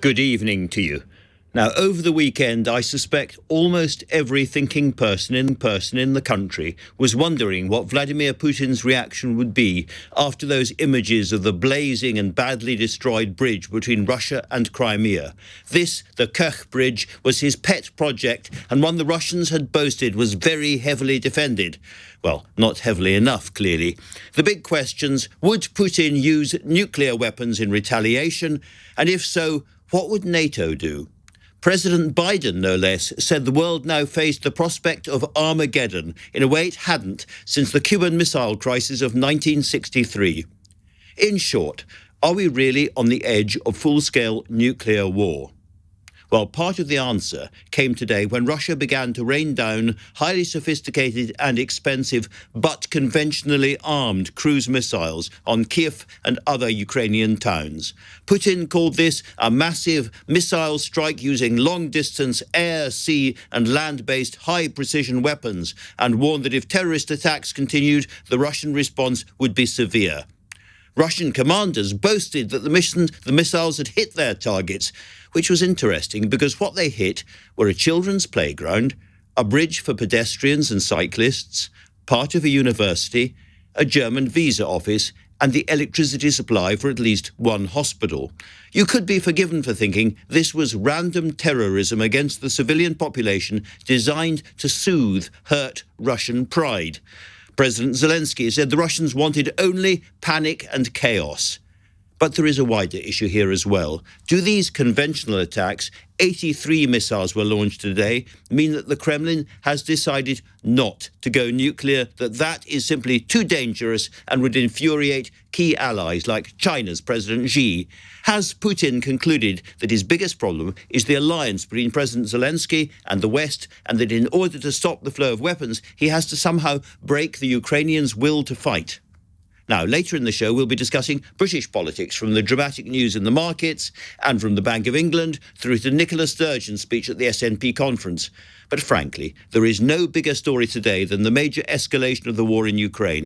Good evening to you. Now, over the weekend, I suspect almost every thinking person in the country was wondering what Vladimir Putin's reaction would be after those images of the blazing and badly destroyed bridge between Russia and Crimea. This, the Kerch Bridge, was his pet project and one the Russians had boasted was very heavily defended. Well, not heavily enough, clearly. The big questions: would Putin use nuclear weapons in retaliation? And if so, what would NATO do? President Biden, no less, said the world now faced the prospect of Armageddon in a way it hadn't since the Cuban Missile Crisis of 1963. In short, are we really on the edge of full-scale nuclear war? Well, part of the answer came today when Russia began to rain down highly sophisticated and expensive but conventionally armed cruise missiles on Kyiv and other Ukrainian towns. Putin called this a massive missile strike using long-distance air, sea and land-based high-precision weapons and warned that if terrorist attacks continued, the Russian response would be severe. Russian commanders boasted that the missiles had hit their targets, which was interesting because what they hit were a children's playground, a bridge for pedestrians and cyclists, part of a university, a German visa office, and the electricity supply for at least one hospital. You could be forgiven for thinking this was random terrorism against the civilian population designed to soothe hurt Russian pride. President Zelensky said the Russians wanted only panic and chaos. But there is a wider issue here as well. Do these conventional attacks, 83 missiles were launched today, mean that the Kremlin has decided not to go nuclear, that is simply too dangerous and would infuriate key allies like China's President Xi? Has Putin concluded that his biggest problem is the alliance between President Zelensky and the West, and that in order to stop the flow of weapons, he has to somehow break the Ukrainians' will to fight? Now, later in the show, we'll be discussing British politics, from the dramatic news in the markets and from the Bank of England through to Nicola Sturgeon's speech at the SNP conference. But frankly, there is no bigger story today than the major escalation of the war in Ukraine.